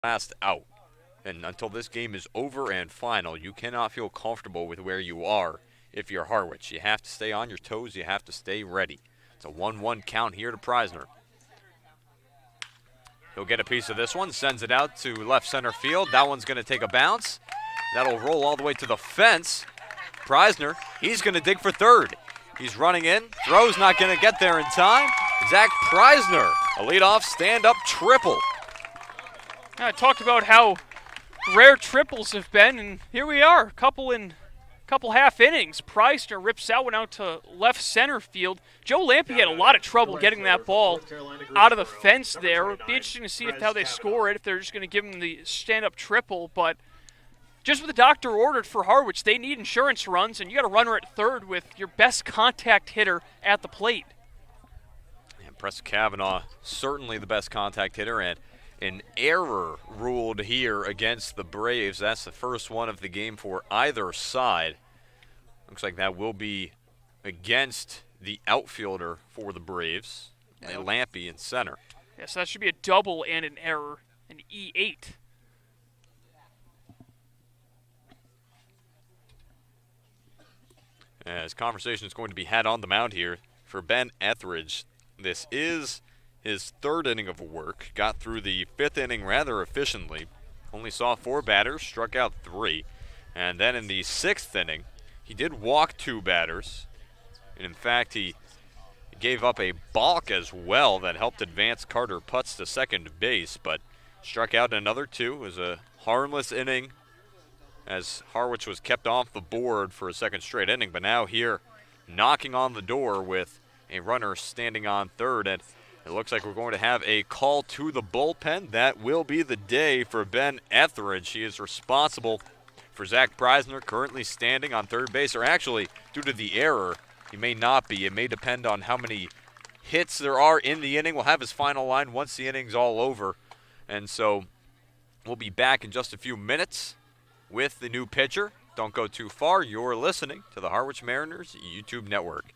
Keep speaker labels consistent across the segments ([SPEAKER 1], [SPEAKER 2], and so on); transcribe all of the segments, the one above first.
[SPEAKER 1] last out. And until this game is over and final, you cannot feel comfortable with where you are if you're Harwich. You have to stay on your toes. You have to stay ready. It's a 1-1 count here to Preisner. He'll get a piece of this one, sends it out to left center field. That one's going to take a bounce. That'll roll all the way to the fence. Preisner, he's going to dig for third. He's running in. Throw's not going to get there in time. Zach Preisner, a leadoff stand-up triple.
[SPEAKER 2] I talked about how rare triples have been, and here we are, a couple half innings. Preisner rips that one out to left center field. Joe Lampe had a lot of trouble getting that ball out of the fence there. It'd be interesting to see how they score it, if they're just going to give him the stand-up triple. But just what the doctor ordered for Harwich, they need insurance runs, and you got a runner at third with your best contact hitter at the plate.
[SPEAKER 1] And Preston Kavanaugh, certainly the best contact hitter, and an error ruled here against the Braves. That's the first one of the game for either side. Looks like that will be against the outfielder for the Braves, Lampe in center.
[SPEAKER 2] Yeah, so that should be a double and an error, an E8.
[SPEAKER 1] As conversation is going to be had on the mound here for Ben Etheridge. This is his third inning of work. Got through the fifth inning rather efficiently. Only saw 4 batters, struck out 3. And then in the 6th inning, he did walk 2 batters. And in fact, he gave up a balk as well that helped advance Carter Putz to second base, but struck out another 2. It was a harmless inning as Harwich was kept off the board for a second straight inning. But now here, knocking on the door with a runner standing on third, and it looks like we're going to have a call to the bullpen. That will be the day for Ben Etheridge. He is responsible for Zach Preisner currently standing on third base, or actually, due to the error, he may not be. It may depend on how many hits there are in the inning. We'll have his final line once the inning's all over. And so we'll be back in just a few minutes with the new pitcher. Don't go too far. You're listening to the Harwich Mariners YouTube Network.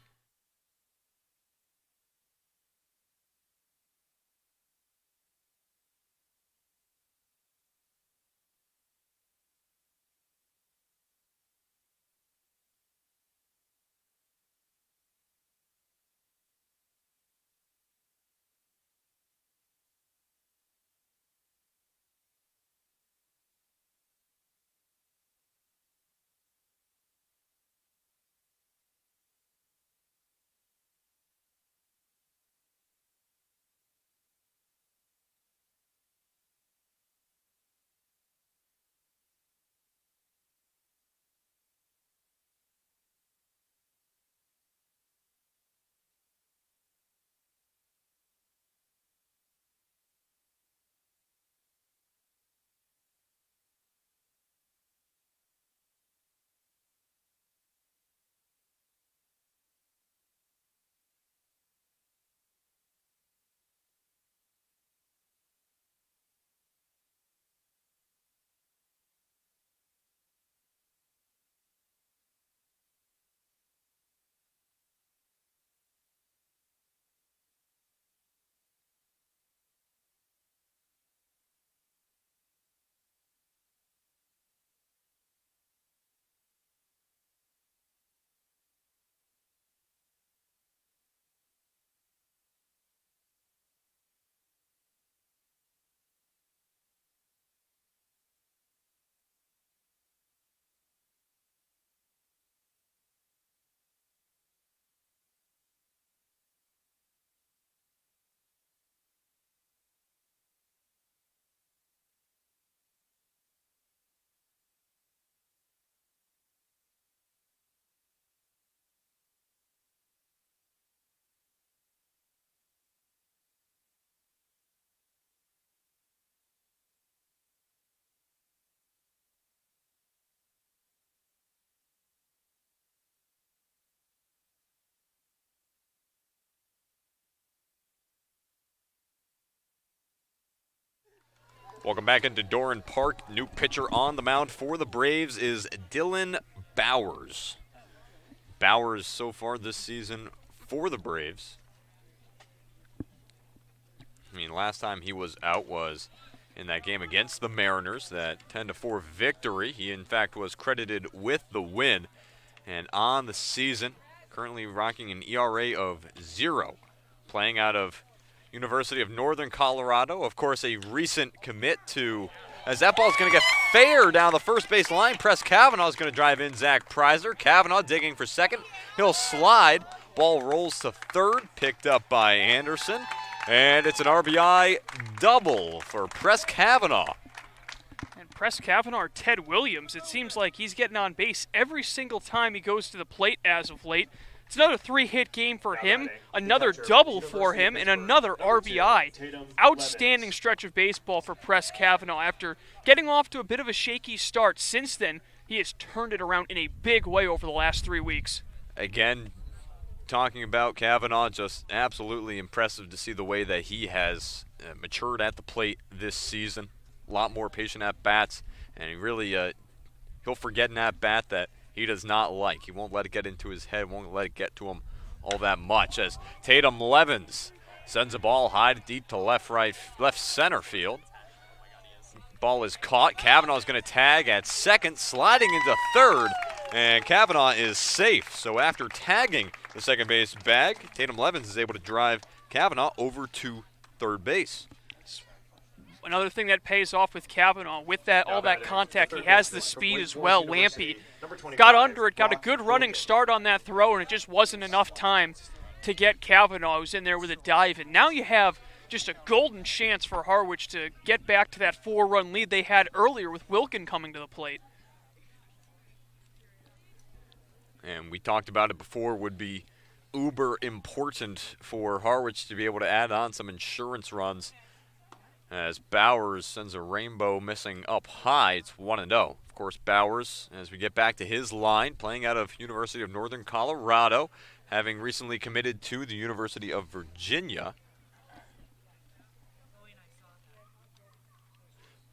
[SPEAKER 1] Welcome back into Doran Park. New pitcher on the mound for the Braves is Dylan Bowers. Bowers so far this season for the Braves. I mean, last time he was out was in that game against the Mariners, that 10-4 victory. He, in fact, was credited with the win. And on the season, currently rocking an ERA of 0, playing out of University of Northern Colorado. Of course, a recent commit to, as that ball's going to get fair down the first base line. Press Kavanaugh is going to drive in Zach Preiser. Kavanaugh digging for second. He'll slide. Ball rolls to third, picked up by Anderson. And it's an RBI double for Press Kavanaugh.
[SPEAKER 2] And Press Kavanaugh or Ted Williams, it seems like he's getting on base every single time he goes to the plate as of late. It's another 3-hit game for him, another double for him, and another RBI. Outstanding stretch of baseball for Press Kavanaugh. After getting off to a bit of a shaky start, since then, he has turned it around in a big way over the last 3 weeks.
[SPEAKER 1] Again, talking about Kavanaugh, just absolutely impressive to see the way that he has matured at the plate this season. A lot more patient at bats, and he really he'll forget an at bat that he does not like. He won't let it get into his head, won't let it get to him all that much. As Tatum Levens sends a ball high deep to left center field. Ball is caught. Kavanaugh is going to tag at second, sliding into third, and Kavanaugh is safe. So after tagging the second base bag, Tatum Levens is able to drive Kavanaugh over to third base.
[SPEAKER 2] Another thing that pays off with Kavanaugh, with that all that contact, he has the speed as well. Lampy got under it, got a good running start on that throw, and it just wasn't enough time to get Kavanaugh, who's in there with a dive. And now you have just a golden chance for Harwich to get back to that 4-run lead they had earlier with Wilkin coming to the plate.
[SPEAKER 1] And we talked about it before, would be uber important for Harwich to be able to add on some insurance runs, as Bowers sends a rainbow missing up high. It's 1-0. Of course, Bowers, as we get back to his line, playing out of University of Northern Colorado, having recently committed to the University of Virginia.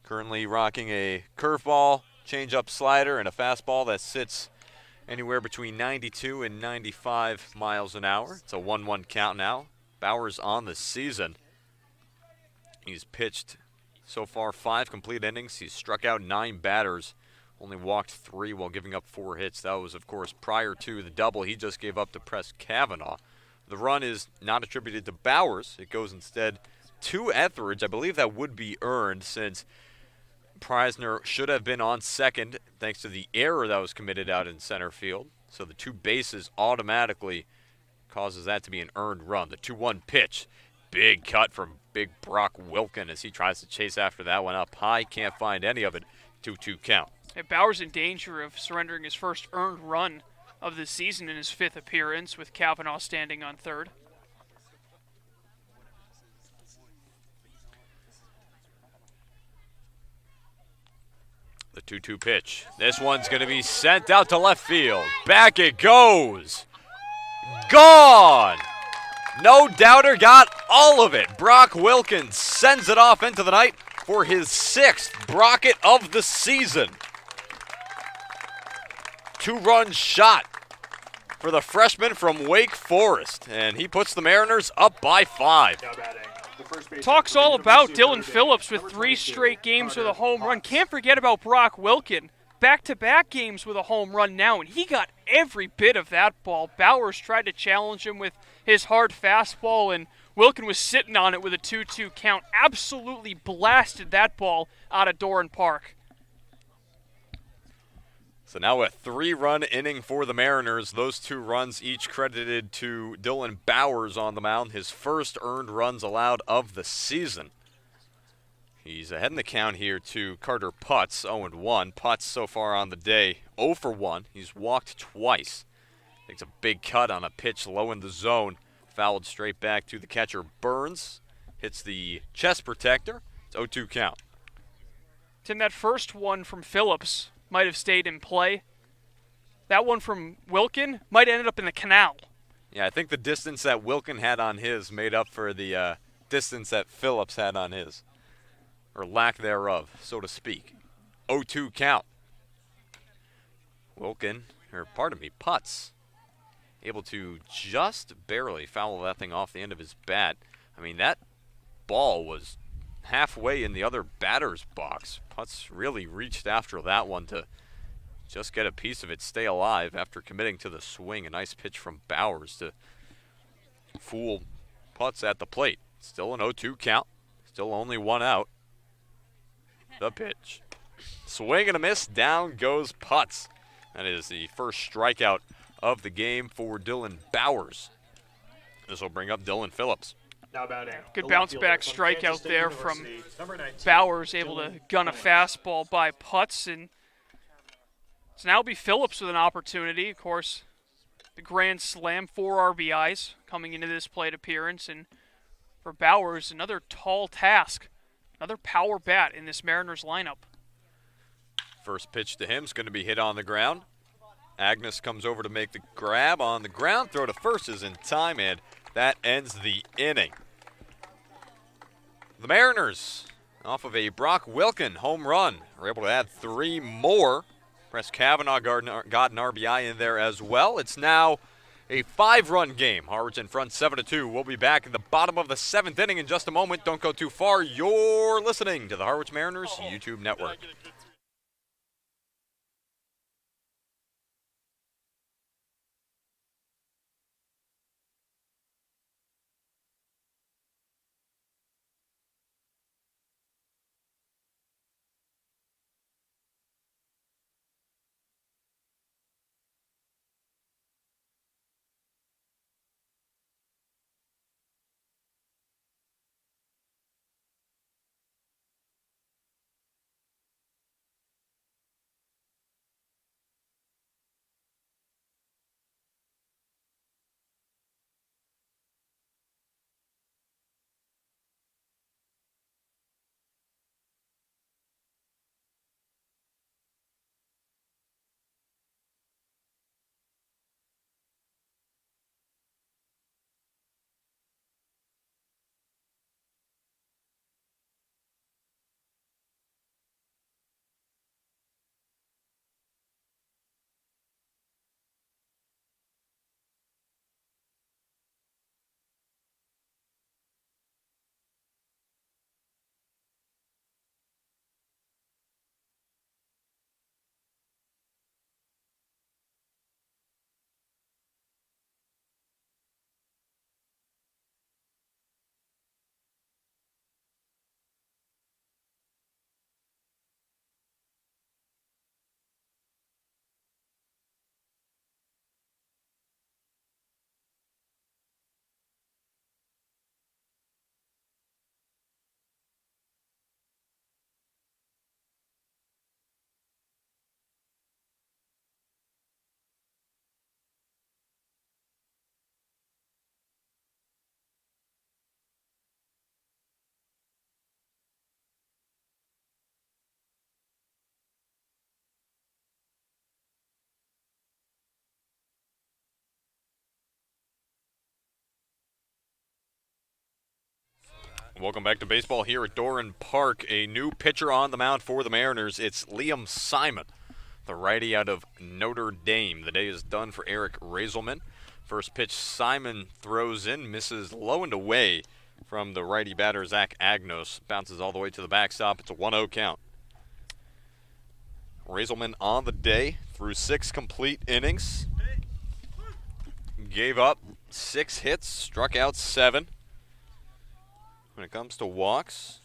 [SPEAKER 1] Currently rocking a curveball, changeup slider, and a fastball that sits anywhere between 92 and 95 miles an hour. It's a 1-1 count now. Bowers on the season. He's pitched so far 5 complete innings. He's struck out 9 batters, only walked 3 while giving up 4 hits. That was, of course, prior to the double he just gave up to Press Kavanaugh. The run is not attributed to Bowers. It goes instead to Etheridge. I believe that would be earned, since Preisner should have been on second thanks to the error that was committed out in center field. So the 2 bases automatically causes that to be an earned run. The 2-1 pitch. Big cut from Big Brock Wilkin as he tries to chase after that one up high. Can't find any of it. 2-2 count.
[SPEAKER 2] And Bowers in danger of surrendering his first earned run of the season in his 5th appearance, with Kavanaugh standing on third.
[SPEAKER 1] The 2-2 pitch. This one's going to be sent out to left field. Back it goes. Gone! No doubter got all of it. Brock Wilkins sends it off into the night for his 6th Brocket of the season. 2-run shot for the freshman from Wake Forest, and he puts the Mariners up by 5.
[SPEAKER 2] Talks all about Dylan Phillips with 3 straight games with a home run. Can't forget about Brock Wilkin. Back-to-back games with a home run now, and he got every bit of that ball. Bowers tried to challenge him with his hard fastball, and Wilkin was sitting on it with a 2-2 count. Absolutely blasted that ball out of Doran Park.
[SPEAKER 1] So now a 3-run inning for the Mariners. Those 2 runs each credited to Dylan Bowers on the mound. His first earned runs allowed of the season. He's ahead in the count here to Carter Putz, 0-1. Putz so far on the day, 0 for 1. He's walked twice. Takes a big cut on a pitch low in the zone. Fouled straight back to the catcher Burns. Hits the chest protector. It's 0-2 count.
[SPEAKER 2] Tim, that first one from Phillips might have stayed in play. That one from Wilkin might have ended up in the canal.
[SPEAKER 1] Yeah, I think the distance that Wilkin had on his made up for the distance that Phillips had on his. Or lack thereof, so to speak. 0-2 count. Putz, able to just barely foul that thing off the end of his bat. I mean, that ball was halfway in the other batter's box. Putz really reached after that one to just get a piece of it, stay alive after committing to the swing. A nice pitch from Bowers to fool Putz at the plate. Still an 0-2 count. Still only one out. The pitch. Swing and a miss. Down goes Putz. That is the first strikeout of the game for Dylan Bowers. This will bring up Dylan Phillips.
[SPEAKER 2] Good bounce back strikeout there from Bowers, able to gun a fastball by Putz. And so now it'll be Phillips with an opportunity. Of course, the grand slam, 4 RBIs coming into this plate appearance. And for Bowers, another tall task. Another power bat in this Mariners lineup.
[SPEAKER 1] First pitch to him is going to be hit on the ground. Agnes comes over to make the grab on the ground. Throw to first is in time, and that ends the inning. The Mariners, off of a Brock Wilkin home run, are able to add 3 more. Press Kavanaugh got an RBI in there as well. It's now a 5-run game. Harwich in front 7-2. We'll be back in the bottom of the 7th inning in just a moment. Don't go too far. You're listening to the Harwich Mariners YouTube network. Welcome back to baseball here at Doran Park. A new pitcher on the mound for the Mariners. It's Liam Simon, the righty out of Notre Dame. The day is done for Eric Raiselman. First pitch, Simon throws in, misses low and away from the righty batter, Zach Agnos. Bounces all the way to the backstop. It's a 1-0 count. Raiselman on the day through 6 complete innings. Gave up 6 hits, struck out 7. When it comes to walks,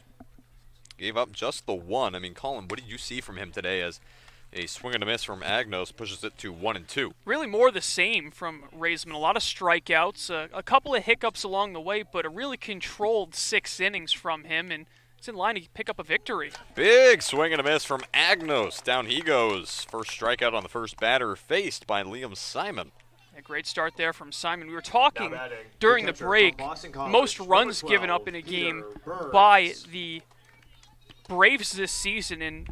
[SPEAKER 1] gave up just the 1. I mean, Colin, what did you see from him today as a swing and a miss from Agnos pushes it to 1-2?
[SPEAKER 2] Really more the same from Raisman. A lot of strikeouts, a couple of hiccups along the way, but a really controlled 6 innings from him, and it's in line to pick up a victory.
[SPEAKER 1] Big swing and a miss from Agnos. Down he goes. First strikeout on the first batter faced by Liam Simon.
[SPEAKER 2] A great start there from Simon. We were talking during the break, most runs given up in a game by the Braves this season, and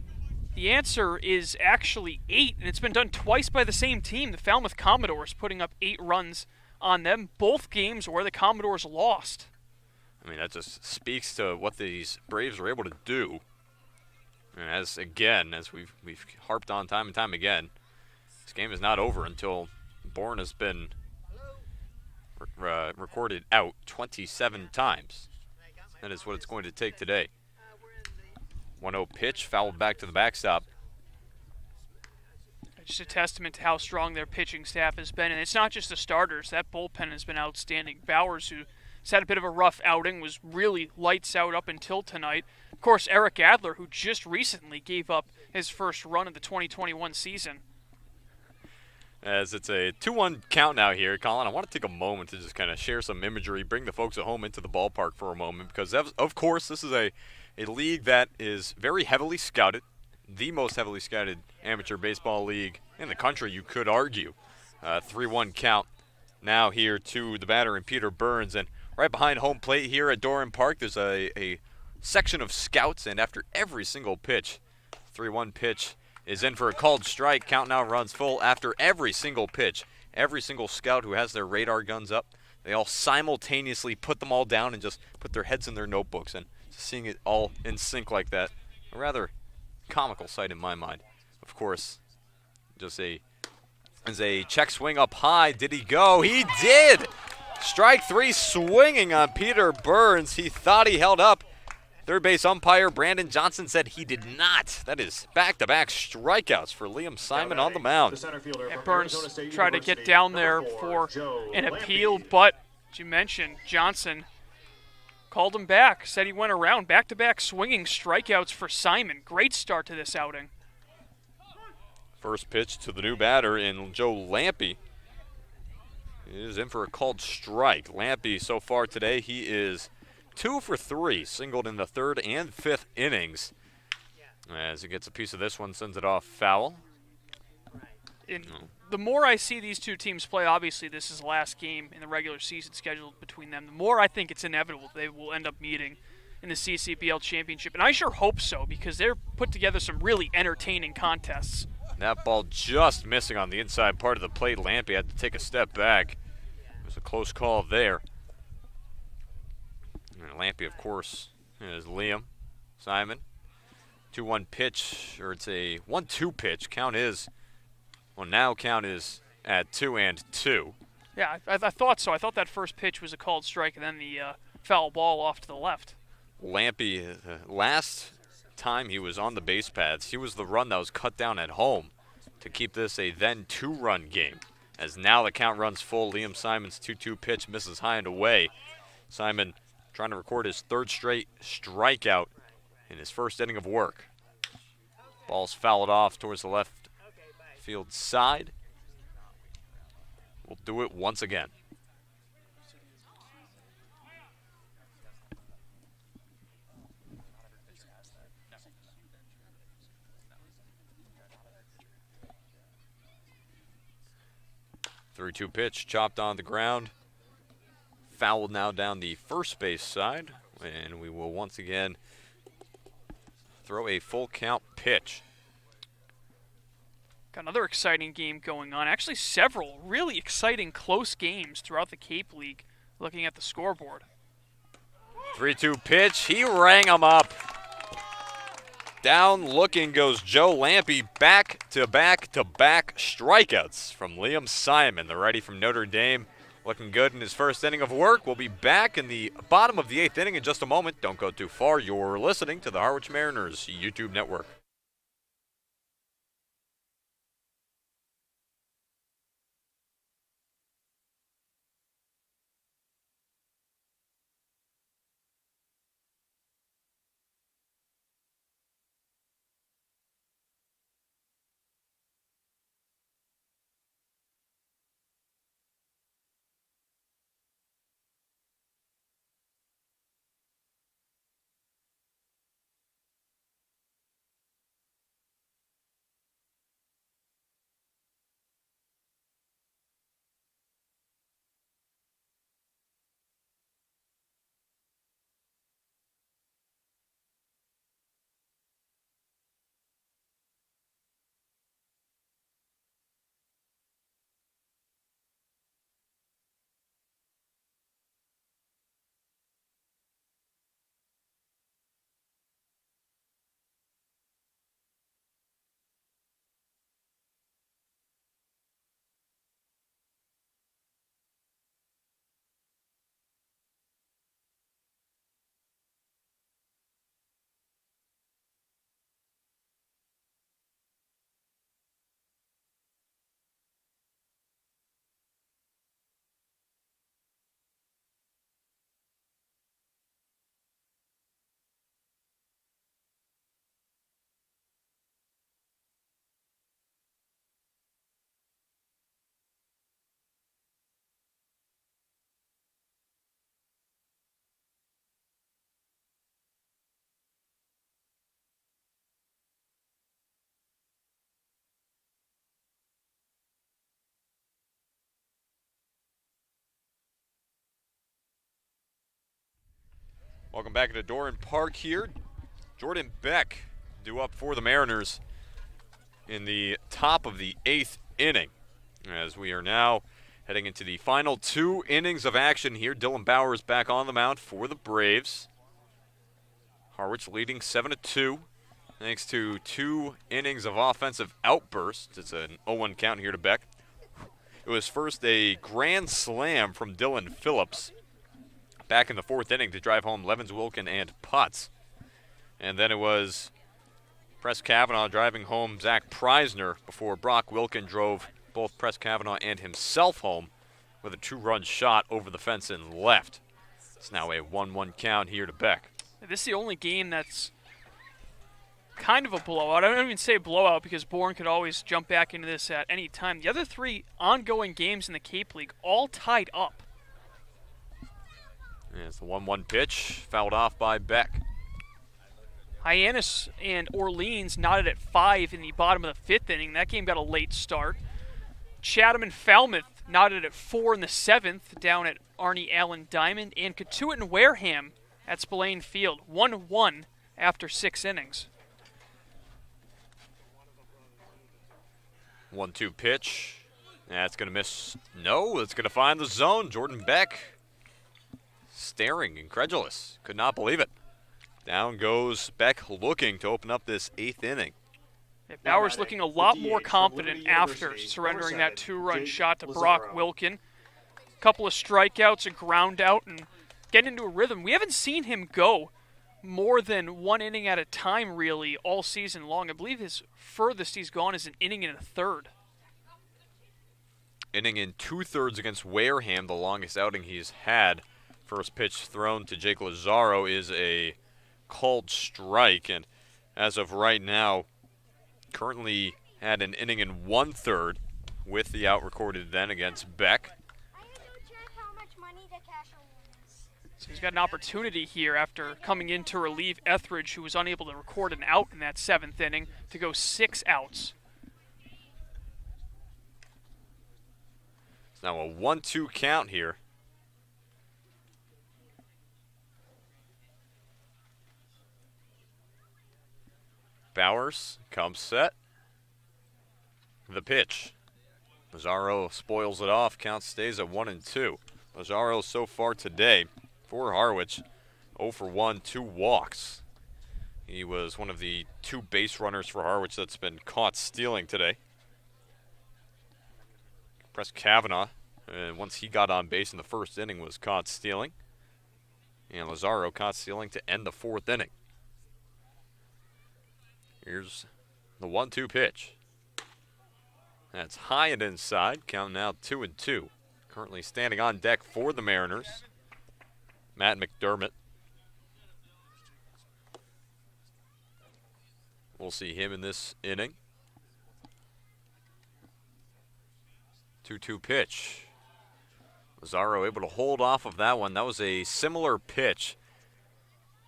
[SPEAKER 2] the answer is actually 8, and it's been done twice by the same team, the Falmouth Commodores, putting up 8 runs on them, both games where the Commodores lost.
[SPEAKER 1] I mean, that just speaks to what these Braves are able to do. And as we've harped on time and time again, this game is not over until Bourne has been recorded out 27 times. That is what it's going to take today. 1-0 pitch, fouled back to the backstop.
[SPEAKER 2] Just a testament to how strong their pitching staff has been. And it's not just the starters. That bullpen has been outstanding. Bowers, who's had a bit of a rough outing, was really lights out up until tonight. Of course, Eric Adler, who just recently gave up his first run of the 2021 season.
[SPEAKER 1] As it's a 2-1 count now here, Colin, I want to take a moment to just kind of share some imagery, bring the folks at home into the ballpark for a moment, because of course this is a league that is very heavily scouted, the most heavily scouted amateur baseball league in the country, you could argue. 3-1 count now here to the batter and Peter Burns, and right behind home plate here at Doran Park, there's a section of scouts, and after every single pitch, 3-1 pitch is in for a called strike. Count now runs full after every single pitch. Every single scout who has their radar guns up, they all simultaneously put them all down and just put their heads in their notebooks. And seeing it all in sync like that, a rather comical sight in my mind. Of course, just a check swing up high. Did he go? He did! Strike 3 swinging on Peter Burns. He thought he held up. Third base umpire Brandon Johnson said he did not. That is back-to-back strikeouts for Liam Simon on the mound.
[SPEAKER 2] And Burns tried to get down there for an appeal, but as you mentioned, Johnson called him back, said he went around. Back-to-back swinging strikeouts for Simon. Great start to this outing.
[SPEAKER 1] First pitch to the new batter in Joe Lampe. He is in for a called strike. Lampe so far today, he is 2 for 3, singled in the third and fifth innings. As he gets a piece of this one, sends it off foul.
[SPEAKER 2] The more I see these two teams play, obviously this is the last game in the regular season scheduled between them, the more I think it's inevitable they will end up meeting in the CCBL Championship. And I sure hope so, because they're put together some really entertaining contests.
[SPEAKER 1] That ball just missing on the inside part of the plate. Lampe had to take a step back. It was a close call there. And Lampe, of course, is Liam Simon. 2-1 pitch, or it's a 1-2 pitch. Count is at 2-2.
[SPEAKER 2] Yeah, I thought so. I thought that first pitch was a called strike, and then the foul ball off to the left.
[SPEAKER 1] Lampe, last time he was on the base paths, he was the run that was cut down at home to keep this a then 2-run game. As now the count runs full, Liam Simon's 2-2 pitch misses high and away. Simon trying to record his third straight strikeout in his first inning of work. Ball's fouled off towards the left field side. We'll do it once again. Three-two pitch, chopped on the ground. Fouled now down the first base side, and we will once again throw a full count pitch.
[SPEAKER 2] Got another exciting game going on. Actually, several really exciting close games throughout the Cape League, looking at the scoreboard.
[SPEAKER 1] 3-2 pitch, he rang him up. Down looking goes Joe Lampe, back-to-back-to-back strikeouts from Liam Simon, the righty from Notre Dame. Looking good in his first inning of work. We'll be back in the bottom of the 8th inning in just a moment. Don't go too far. You're listening to the Harwich Mariners YouTube network. Welcome back to Doran Park here. Jordan Beck due up for the Mariners in the top of the 8th inning, as we are now heading into the final 2 innings of action here. Dylan Bowers back on the mound for the Braves. Harwich leading 7-2 thanks to 2 innings of offensive outbursts. It's an 0-1 count here to Beck. It was first a grand slam from Dylan Phillips back in the 4th inning to drive home Levens, Wilkin, and Putz. And then it was Press Kavanaugh driving home Zach Preisner before Brock Wilkin drove both Press Kavanaugh and himself home with a 2-run shot over the fence and left. It's now a 1-1 count here to Beck.
[SPEAKER 2] This is the only game that's kind of a blowout. I don't even say blowout because Bourne could always jump back into this at any time. The other 3 ongoing games in the Cape League all tied up.
[SPEAKER 1] And it's the 1-1 pitch, fouled off by Beck.
[SPEAKER 2] Hyannis and Orleans knotted at 5 in the bottom of the 5th inning. That game got a late start. Chatham and Falmouth knotted at 4 in the 7th down at Arnie Allen Diamond. And Cotuit and Wareham at Spillane Field, 1-1 after 6 innings.
[SPEAKER 1] 1-2 pitch. That's going to miss. No, it's going to find the zone. Jordan Beck staring, incredulous. Could not believe it. Down goes Beck looking to open up this 8th inning.
[SPEAKER 2] Yeah, Bowers looking a lot more confident after surrendering that 2-run shot to Brock Wilkin. A couple of strikeouts, a ground out, and getting into a rhythm. We haven't seen him go more than 1 inning at a time, really, all season long. I believe his furthest he's gone is an inning and a third.
[SPEAKER 1] Inning in 2/3 against Wareham, the longest outing he's had. First pitch thrown to Jake Lazaro is a called strike, and as of right now, currently had an inning in 1/3 with the out recorded then against Beck.
[SPEAKER 2] So he's got an opportunity here after coming in to relieve Etheridge, who was unable to record an out in that 7th inning, to go 6 outs.
[SPEAKER 1] It's now a 1-2 count here. Bowers comes set. The pitch. Lazaro spoils it off. Count stays at 1-2. Lazaro so far today for Harwich, 0 for 1, 2 walks. He was one of the 2 base runners for Harwich that's been caught stealing today. Press Kavanaugh, once he got on base in the 1st inning, was caught stealing. And Lazaro caught stealing to end the 4th inning. Here's the 1-2 pitch. That's high and inside. Count now 2-2. Currently standing on deck for the Mariners, Matt McDermott. We'll see him in this inning. 2-2 pitch. Lazaro able to hold off of that one. That was a similar pitch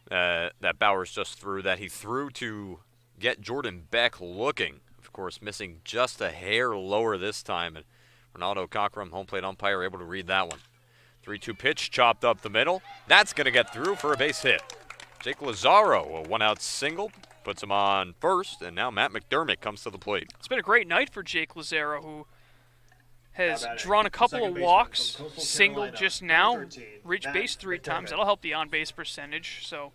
[SPEAKER 1] that Bowers just threw, that he threw to get Jordan Beck looking. Of course, missing just a hair lower this time. And Ronaldo Cockrum, home plate umpire, able to read that one. 3-2 pitch, chopped up the middle. That's going to get through for a base hit. Jake Lazaro, a 1-out single, puts him on first, and now Matt McDermott comes to the plate.
[SPEAKER 2] It's been a great night for Jake Lazaro, who has drawn a couple of walks, singled just now, reached base 3 times. That'll help the on-base percentage. So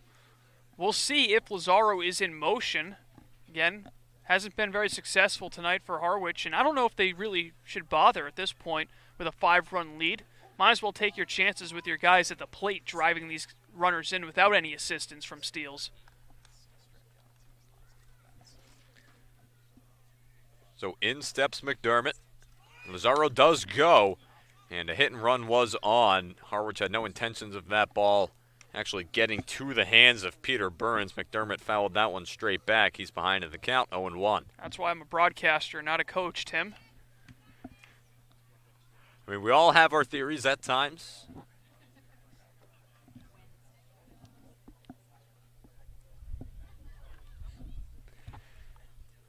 [SPEAKER 2] we'll see if Lazaro is in motion. Again, hasn't been very successful tonight for Harwich, and I don't know if they really should bother at this point with a 5-run lead. Might as well take your chances with your guys at the plate driving these runners in without any assistance from steals.
[SPEAKER 1] So in steps McDermott. Lazaro does go, and a hit and run was on. Harwich had no intentions of that ball actually getting to the hands of Peter Burns. McDermott fouled that one straight back. He's behind in the count, 0-1.
[SPEAKER 2] That's why I'm a broadcaster, not a coach, Tim.
[SPEAKER 1] I mean, we all have our theories at times.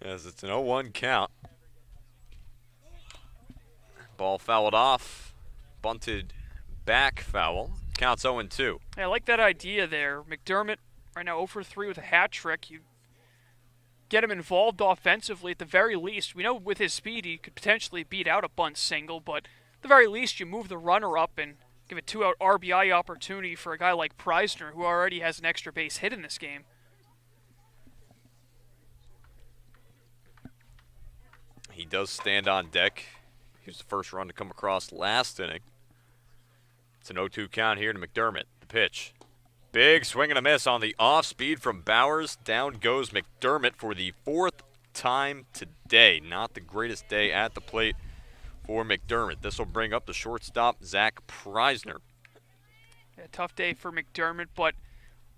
[SPEAKER 1] As it's an 0-1 count. Ball fouled off, bunted back foul. Counts 0-2.
[SPEAKER 2] Yeah, I like that idea there. McDermott right now 0 for 3 with a hat trick. You get him involved offensively at the very least. We know with his speed he could potentially beat out a bunt single, but at the very least you move the runner up and give a 2-out RBI opportunity for a guy like Preisner, who already has an extra base hit in this game.
[SPEAKER 1] He does stand on deck. He was the first run to come across last inning. It's an 0-2 count here to McDermott. The pitch. Big swing and a miss on the off speed from Bowers. Down goes McDermott for the 4th time today. Not the greatest day at the plate for McDermott. This will bring up the shortstop, Zach Preisner.
[SPEAKER 2] A tough day for McDermott, but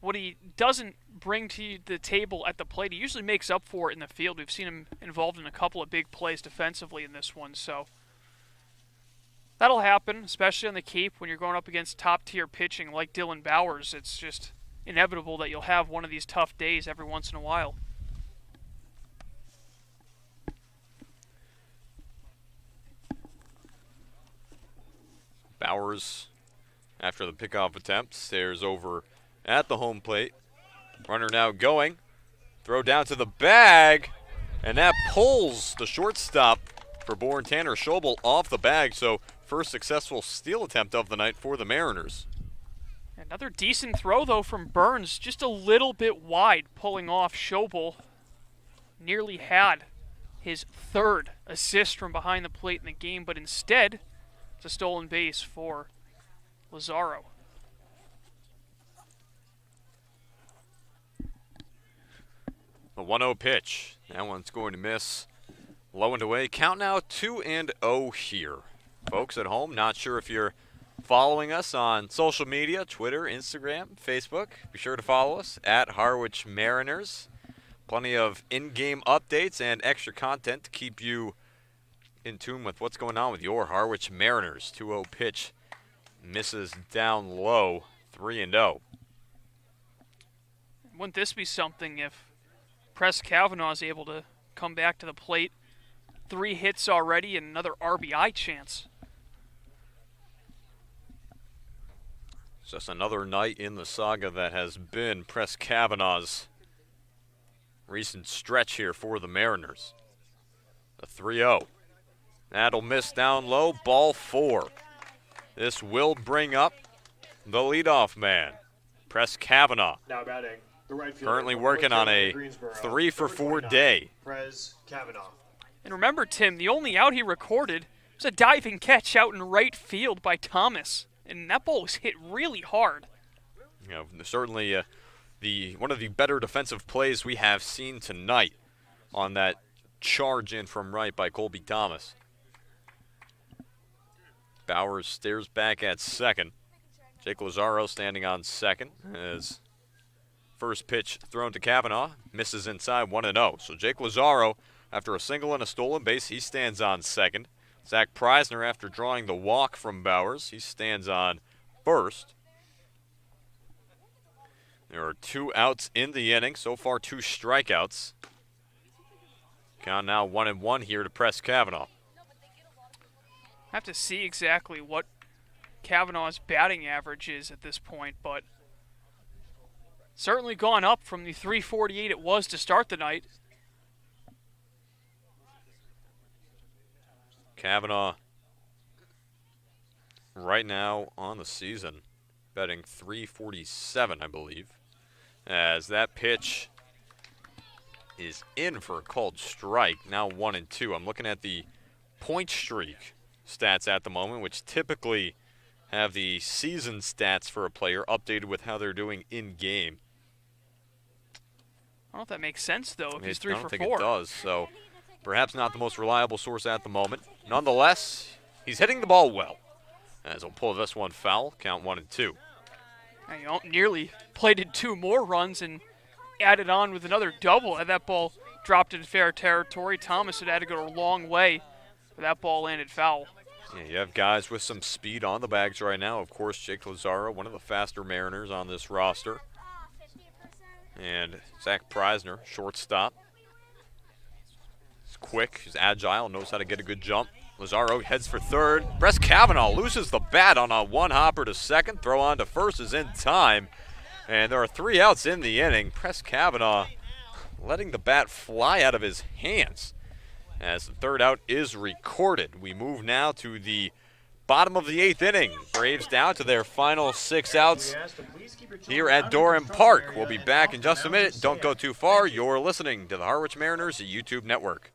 [SPEAKER 2] what he doesn't bring to the table at the plate, he usually makes up for it in the field. We've seen him involved in a couple of big plays defensively in this one, so that'll happen, especially on the Cape when you're going up against top-tier pitching like Dylan Bowers. It's just inevitable that you'll have one of these tough days every once in a while.
[SPEAKER 1] Bowers, after the pickoff attempt, stares over at the home plate. Runner now going. Throw down to the bag, and that pulls the shortstop for Bourne Tanner Schobel off the bag, so first successful steal attempt of the night for the Mariners.
[SPEAKER 2] Another decent throw, though, from Burns, just a little bit wide, pulling off Schobel. Nearly had his 3rd assist from behind the plate in the game, but instead, it's a stolen base for Lazaro.
[SPEAKER 1] The 1-0 pitch. That one's going to miss. Low and away. Count now 2-0 here. Folks at home, not sure if you're following us on social media, Twitter, Instagram, Facebook. Be sure to follow us at Harwich Mariners. Plenty of in-game updates and extra content to keep you in tune with what's going on with your Harwich Mariners. 2-0 pitch misses down low, 3-0.
[SPEAKER 2] Wouldn't this be something if Press Kavanaugh is able to come back to the plate? 3 hits already and another RBI chance.
[SPEAKER 1] It's just another night in the saga that has been Press Kavanaugh's recent stretch here for the Mariners. The 3-0. That'll miss down low, ball 4. This will bring up the leadoff man, Press Kavanaugh.
[SPEAKER 3] Now batting, the right fielder.
[SPEAKER 1] Currently working on a 3-for-4 day.
[SPEAKER 3] Press Kavanaugh.
[SPEAKER 2] And remember, Tim, the only out he recorded was a diving catch out in right field by Thomas. And that ball was hit really hard.
[SPEAKER 1] You know, certainly one of the better defensive plays we have seen tonight on that charge in from right by Colby Thomas. Bowers stares back at second. Jake Lazaro standing on second as first pitch thrown to Kavanaugh, misses inside 1-0. So Jake Lazaro, after a single and a stolen base, he stands on second. Zach Preisner, after drawing the walk from Bowers, he stands on first. There are 2 outs in the inning. So far, 2 strikeouts. Count now 1-1 here to Press Kavanaugh.
[SPEAKER 2] I have to see exactly what Kavanaugh's batting average is at this point, but certainly gone up from the 348 it was to start the night.
[SPEAKER 1] Kavanaugh, right now on the season, betting 347, I believe, as that pitch is in for a called strike, now 1-2. I'm looking at the point streak stats at the moment, which typically have the season stats for a player updated with how they're doing in-game.
[SPEAKER 2] I don't know if that makes sense, though, if he's 3 for 4.
[SPEAKER 1] I don't think it does, so perhaps not the most reliable source at the moment. Nonetheless, he's hitting the ball well, as he'll pull this one foul, count 1-2.
[SPEAKER 2] He nearly plated 2 more runs and added on with another double. Had that ball dropped into fair territory, Thomas had to go a long way, but that ball landed foul.
[SPEAKER 1] Yeah, you have guys with some speed on the bags right now. Of course, Jake Lazaro, one of the faster Mariners on this roster. And Zach Preisner, shortstop. He's quick, he's agile, knows how to get a good jump. Lazaro heads for third. Brett Kavanaugh loses the bat on a one-hopper to second. Throw on to first is in time. And there are 3 outs in the inning. Press Kavanaugh letting the bat fly out of his hands as the third out is recorded. We move now to the bottom of the 8th inning. Braves down to their final 6 outs here at Doran Park. We'll be back in just a minute. Don't go too far. You're listening to the Harwich Mariners YouTube network.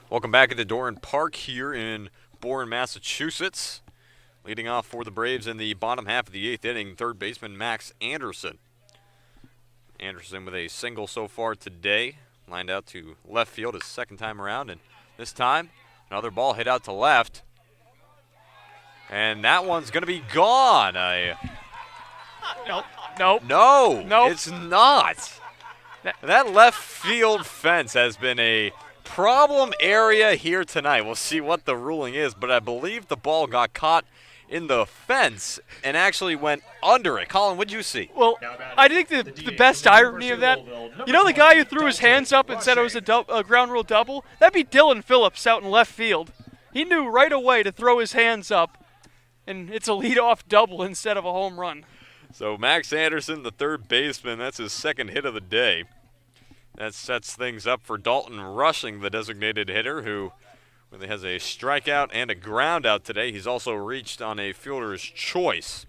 [SPEAKER 1] Welcome back at the Doran Park here in Bourne, Massachusetts. Leading off for the Braves in the bottom half of the 8th inning, third baseman Max Anderson. Anderson with a single so far today. Lined out to left field his second time around, and this time another ball hit out to left. And that one's going to be gone.
[SPEAKER 2] Nope.
[SPEAKER 1] No, it's not. That left field fence has been a problem area here tonight. We'll see what the ruling is, but I believe the ball got caught in the fence and actually went under it. Colin, what'd you see?
[SPEAKER 2] Well, I think the best irony of that, you know the guy who threw his hands up and said it was a ground rule double? That'd be Dylan Phillips out in left field. He knew right away to throw his hands up, and it's a leadoff double instead of a home run.
[SPEAKER 1] So Max Anderson, the third baseman, that's his second hit of the day. That sets things up for Dalton Rushing, the designated hitter, who really has a strikeout and a ground out today. He's also reached on a fielder's choice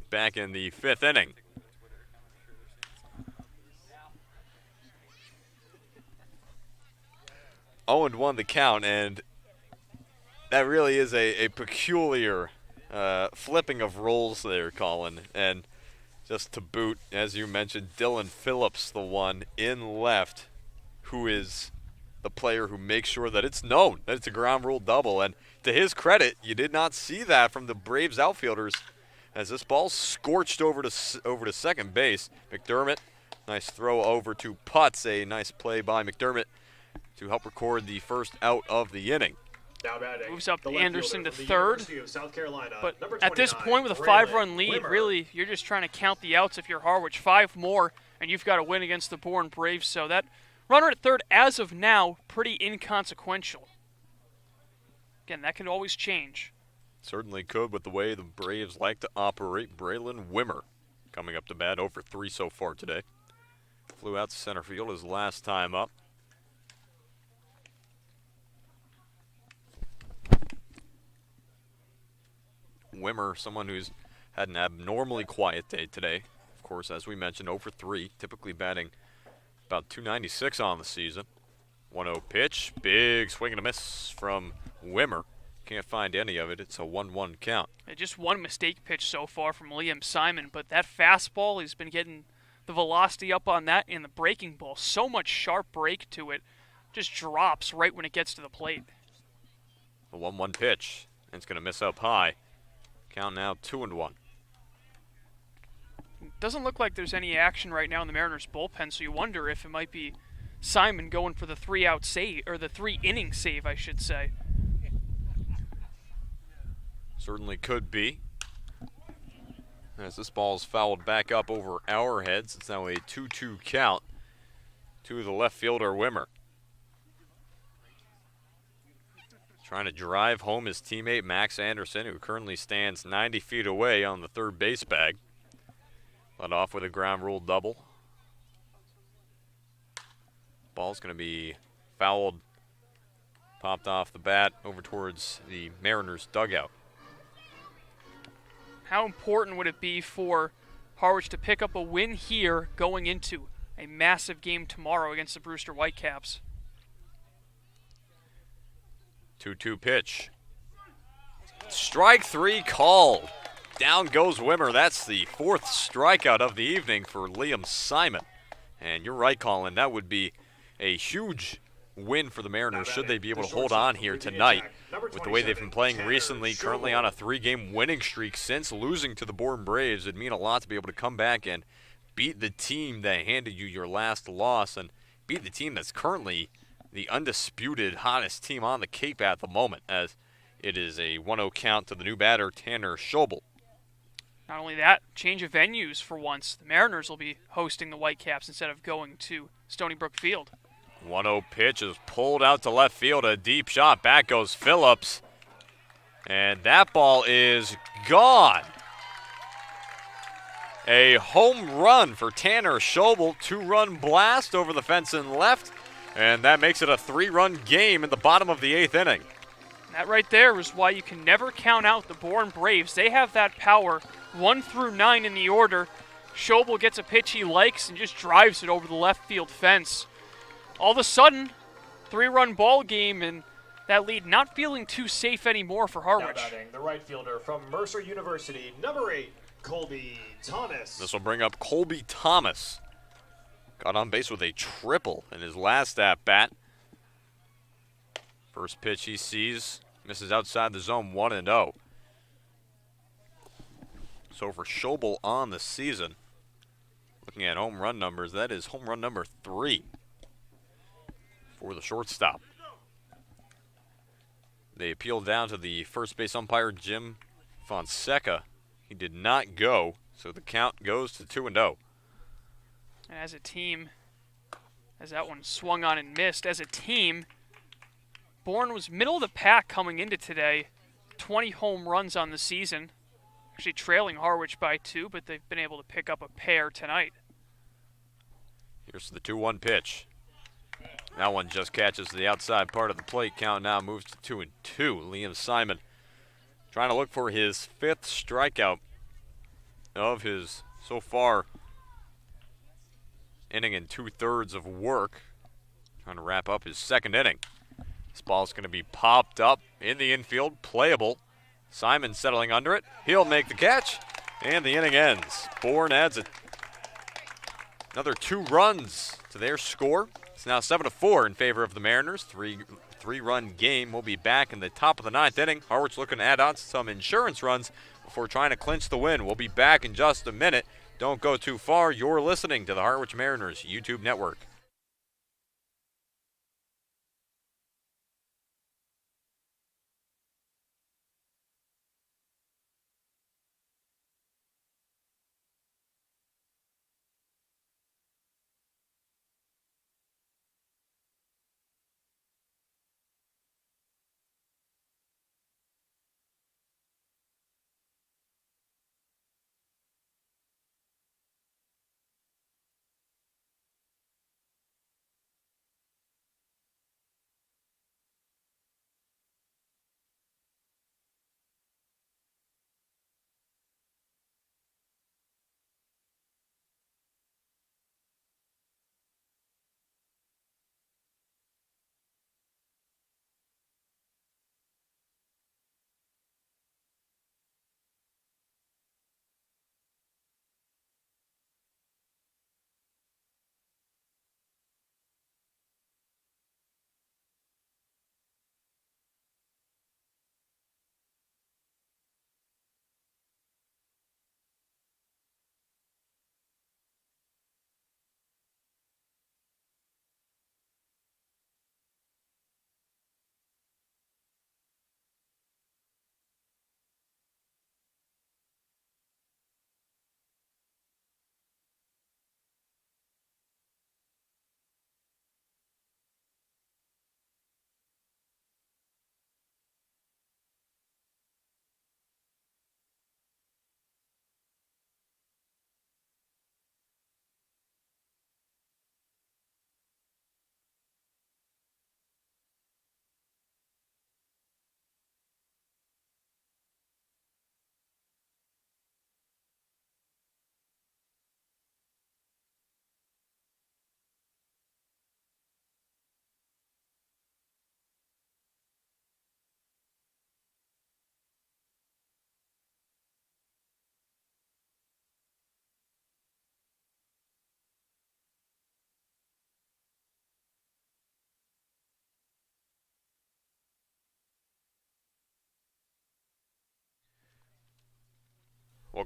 [SPEAKER 1] back in the 5th inning. Oh, and 1 the count, and that really is a peculiar flipping of roles there, Colin. And just to boot, as you mentioned, Dylan Phillips, the one in left, who is the player who makes sure that it's known that it's a ground rule double. And to his credit, you did not see that from the Braves outfielders as this ball scorched over to second base. McDermott, nice throw over to Putz, a nice play by McDermott to help record the first out of the inning.
[SPEAKER 2] Moves up Anderson to third, but at this point with a 5-run lead, really, you're just trying to count the outs if you're Harwich. 5 more, and you've got to win against the Bourne Braves, so that runner at third, as of now, pretty inconsequential. Again, that can always change.
[SPEAKER 1] Certainly could with the way the Braves like to operate. Braylon Wimmer coming up to bat, 0 for 3 so far today. Flew out to center field his last time up. Wimmer, someone who's had an abnormally quiet day today. Of course, as we mentioned, 0 for 3, typically batting about .296 on the season. 1-0 pitch, big swing and a miss from Wimmer. Can't find any of it. It's a 1-1 count.
[SPEAKER 2] Just one mistake pitch so far from Liam Simon, but that fastball, he's been getting the velocity up on that, and the breaking ball, so much sharp break to it, just drops right when it gets to the plate.
[SPEAKER 1] The 1-1 pitch, and it's going to miss up high. Count now 2-1.
[SPEAKER 2] Doesn't look like there's any action right now in the Mariners bullpen, so you wonder if it might be Simon going for the 3-out save, or the 3-inning save, I should say.
[SPEAKER 1] Certainly could be. As this ball is fouled back up over our heads, it's now a 2-2 count to the left fielder Wimmer. Trying to drive home his teammate Max Anderson, who currently stands 90 feet away on the third base bag. Led off with a ground rule double. Ball's going to be fouled, popped off the bat over towards the Mariners dugout.
[SPEAKER 2] How important would it be for Harwich to pick up a win here going into a massive game tomorrow against the Brewster Whitecaps?
[SPEAKER 1] 2-2 pitch. Strike three called. Down goes Wimmer. That's the fourth strikeout of the evening for Liam Simon. And you're right, Colin, that would be a huge win for the Mariners should they be able to hold on here tonight with the way they've been playing recently, currently on a 3-game winning streak since losing to the Bourne Braves. It'd mean a lot to be able to come back and beat the team that handed you your last loss and beat the team that's currently the undisputed hottest team on the Cape at the moment, as it is a 1-0 count to the new batter, Tanner Schobel.
[SPEAKER 2] Not only that, change of venues for once. The Mariners will be hosting the Whitecaps instead of going to Stony Brook Field.
[SPEAKER 1] 1-0 pitch is pulled out to left field, a deep shot. Back goes Phillips. And that ball is gone. A home run for Tanner Schobel. 2-run blast over the fence and left. And that makes it a 3-run game in the bottom of the 8th inning.
[SPEAKER 2] That right there is why you can never count out the Bourne Braves. They have that power 1 through 9 in the order. Schobel gets a pitch he likes and just drives it over the left field fence. All of a sudden, 3-run ball game, and that lead not feeling too safe anymore for Harwich.
[SPEAKER 3] Now batting, the right fielder from Mercer University, number 8, Colby Thomas.
[SPEAKER 1] This will bring up Colby Thomas. Got on base with a triple in his last at-bat. First pitch he sees, misses outside the zone, 1-0. So for Schobel on the season, looking at home run numbers, that is home run number 3 for the shortstop. They appealed down to the first base umpire, Jim Fonseca. He did not go, so the count goes to 2-0.
[SPEAKER 2] As a team, as that one swung on and missed, as a team, Bourne was middle of the pack coming into today. 20 home runs on the season. Actually trailing Harwich by 2, but they've been able to pick up a pair tonight.
[SPEAKER 1] Here's the 2-1 pitch. That one just catches the outside part of the plate. Count now moves to 2-2. Liam Simon trying to look for his 5th strikeout of his, so far, inning and 2/3 of work. Trying to wrap up his 2nd inning. This ball's going to be popped up in the infield, playable. Simon settling under it. He'll make the catch, and the inning ends. Bourne adds another 2 runs to their score. It's now 7-4 in favor of the Mariners. Three-run game. We'll be back in the top of the 9th inning. Harwich looking to add on some insurance runs before trying to clinch the win. We'll be back in just a minute. Don't go too far. You're listening to the Harwich Mariners YouTube network.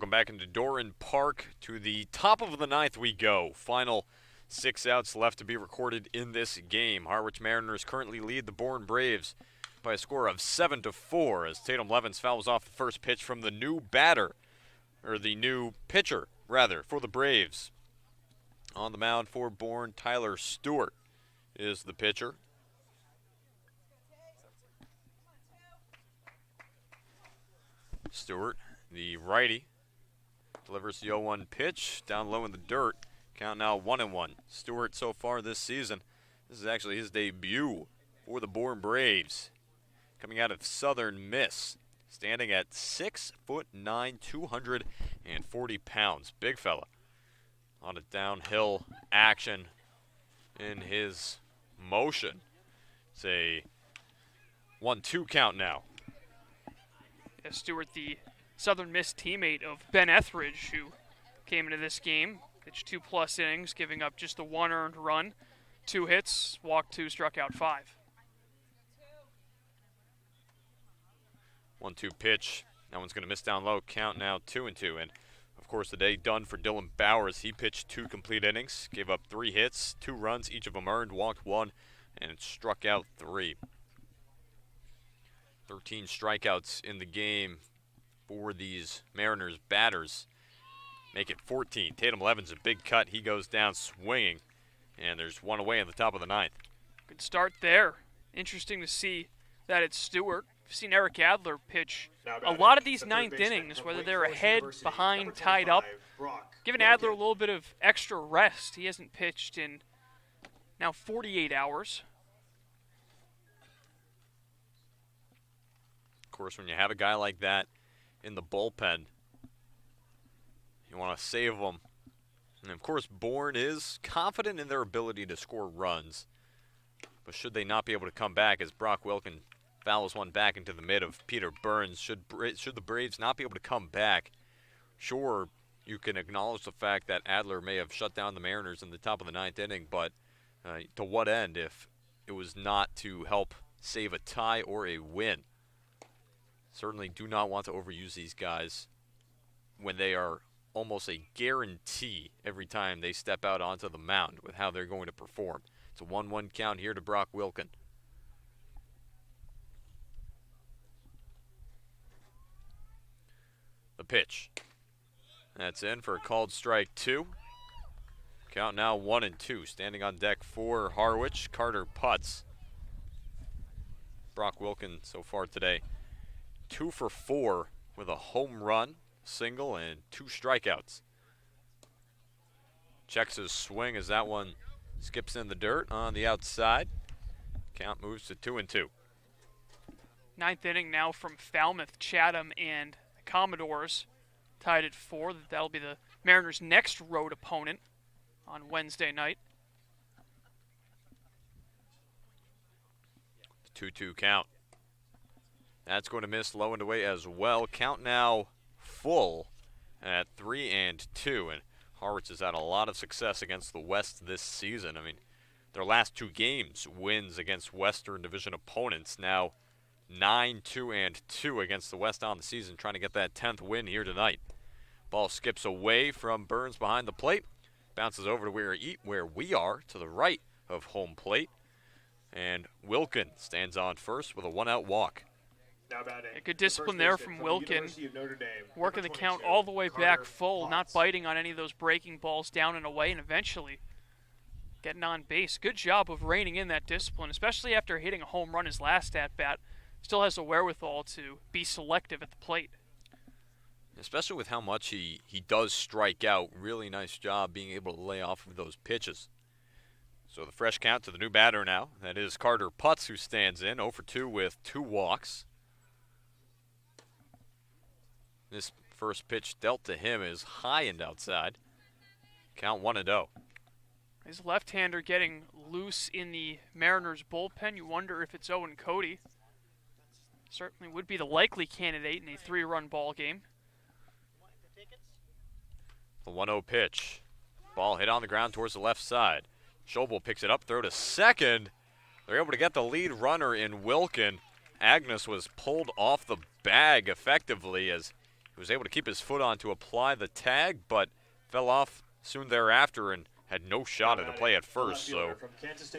[SPEAKER 1] Welcome back into Doran Park. To the top of the ninth we go. Final 6 outs left to be recorded in this game. Harwich Mariners currently lead the Bourne Braves by a score of 7-4 as Tatum Levens fouls off the first pitch from the new pitcher, for the Braves. On the mound for Bourne, Tyler Stewart is the pitcher. Stewart, the righty, delivers the 0-1 pitch down low in the dirt. Count now 1-1. Stewart so far this season, this is actually his debut for the Bourne Braves. Coming out of Southern Miss, standing at 6'9", 240 pounds. Big fella. A lot of downhill action in his motion. It's a 1-2 count now.
[SPEAKER 2] Yeah, Stewart, the Southern Miss teammate of Ben Etheridge, who came into this game, pitched 2+ innings, giving up just the 1 earned run, 2 hits, walked 2, struck out 5.
[SPEAKER 1] 1-2 pitch. That one's going to miss down low. Count now 2-2. And of course, the day done for Dylan Bowers. He pitched 2 complete innings, gave up 3 hits, 2 runs, each of them earned, walked 1, and struck out 3. 13 strikeouts in the game for these Mariners batters. Make it 14. Tatum Levens, a big cut. He goes down swinging, and there's 1 away in the top of the ninth.
[SPEAKER 2] Good start there. Interesting to see that it's Stewart. We've seen Eric Adler pitch a lot of these ninth innings, whether they're ahead, behind, tied up. Giving Adler a little bit of extra rest. He hasn't pitched in now 48 hours.
[SPEAKER 1] Of course, when you have a guy like that in the bullpen, you want to save them. And of course, Bourne is confident in their ability to score runs. But should they not be able to come back, as Brock Wilkin fouls one back into the mid of Peter Burns, should the Braves not be able to come back, sure, you can acknowledge the fact that Adler may have shut down the Mariners in the top of the ninth inning, but to what end if it was not to help save a tie or a win? Certainly do not want to overuse these guys when they are almost a guarantee every time they step out onto the mound with how they're going to perform. It's a 1-1 count here to Brock Wilkin. The pitch. That's in for a called strike 2. Count now 1-2. Standing on deck for Harwich, Carter Putz. Brock Wilkin so far today 2 for 4 with a home run, single, and 2 strikeouts. Checks his swing as that one skips in the dirt on the outside. Count moves to 2-2.
[SPEAKER 2] Ninth inning now from Falmouth, Chatham, and the Commodores. Tied at 4. That'll be the Mariners' next road opponent on Wednesday night.
[SPEAKER 1] 2-2 count. That's going to miss low and away as well. Count now full at 3-2. And Harwich has had a lot of success against the West this season. I mean, their last 2 games, wins against Western Division opponents. Now 9-2-2 against the West on the season, trying to get that 10th win here tonight. Ball skips away from Burns behind the plate. Bounces over to where we are, to the right of home plate. And Wilkin stands on first with a 1-out walk.
[SPEAKER 2] A good discipline there from Wilkin, working the count all the way back full, not biting on any of those breaking balls down and away, and eventually getting on base. Good job of reining in that discipline, especially after hitting a home run his last at-bat. Still has the wherewithal to be selective at the plate.
[SPEAKER 1] Especially with how much he does strike out. Really nice job being able to lay off of those pitches. So the fresh count to the new batter now. That is Carter Putz, who stands in 0 for 2 with 2 walks. This first pitch dealt to him is high and outside. Count 1-0.
[SPEAKER 2] His left-hander getting loose in the Mariners bullpen. You wonder if it's Owen Cody. Certainly would be the likely candidate in a 3-run ball game.
[SPEAKER 1] The 1-0 pitch. Ball hit on the ground towards the left side. Schobel picks it up, throw to second. They're able to get the lead runner in Wilkin. Agnes was pulled off the bag effectively as he was able to keep his foot on to apply the tag, but fell off soon thereafter and had no shot at a play at first. So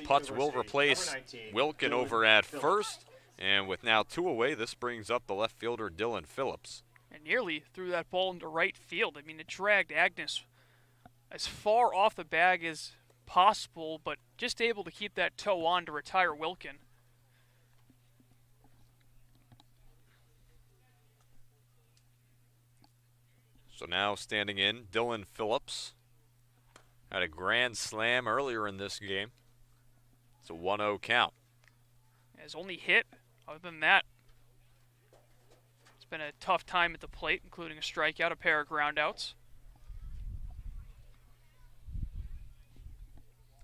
[SPEAKER 1] Putz will replace Wilkin over at first. And with now 2 away, this brings up the left fielder, Dylan Phillips.
[SPEAKER 2] And nearly threw that ball into right field. I mean, it dragged Agnes as far off the bag as possible, but just able to keep that toe on to retire Wilkin.
[SPEAKER 1] So now standing in, Dylan Phillips. Had a grand slam earlier in this game. It's a 1-0 count.
[SPEAKER 2] Has only hit. Other than that, it's been a tough time at the plate, including a strikeout, a pair of groundouts.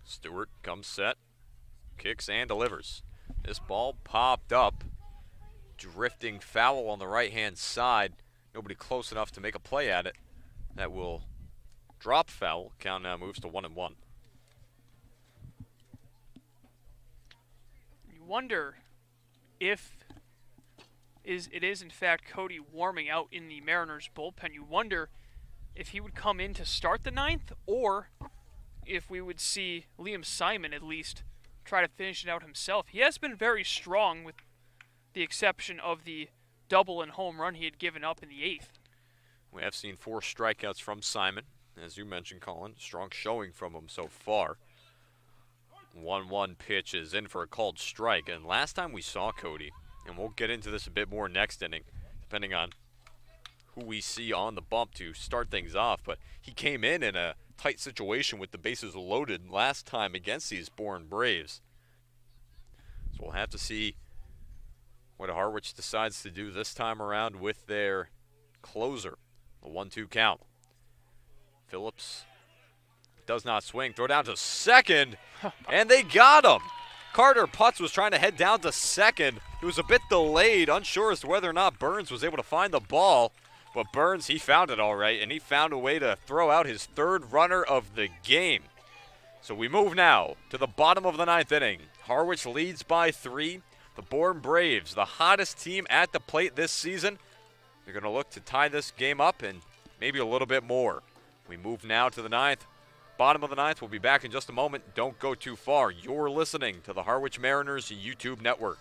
[SPEAKER 1] Stewart comes set, kicks and delivers. This ball popped up, drifting foul on the right-hand side. Nobody close enough to make a play at it. That will drop foul. Count now moves to 1-1.
[SPEAKER 2] You wonder if it is in fact Cody warming out in the Mariners bullpen. You wonder if he would come in to start the 9th, or if we would see Liam Simon at least try to finish it out himself. He has been very strong, with the exception of the double and home run he had given up in the 8th.
[SPEAKER 1] We have seen 4 strikeouts from Simon. As you mentioned, Colin, strong showing from him so far. 1-1 pitch is in for a called strike. And last time we saw Cody, and we'll get into this a bit more next inning, depending on who we see on the bump to start things off, but he came in a tight situation with the bases loaded last time against these Bourne Braves. So we'll have to see what Harwich decides to do this time around with their closer. The 1-2 count. Phillips does not swing. Throw down to second, and they got him. Carter Putz was trying to head down to second. He was a bit delayed, unsure as to whether or not Burns was able to find the ball. But Burns, he found it all right, and he found a way to throw out his 3rd runner of the game. So we move now to the bottom of the 9th inning. Harwich leads by 3. The Bourne Braves, the hottest team at the plate this season, they're going to look to tie this game up and maybe a little bit more. We move now to the 9th. Bottom of the 9th. We'll be back in just a moment. Don't go too far. You're listening to the Harwich Mariners YouTube network.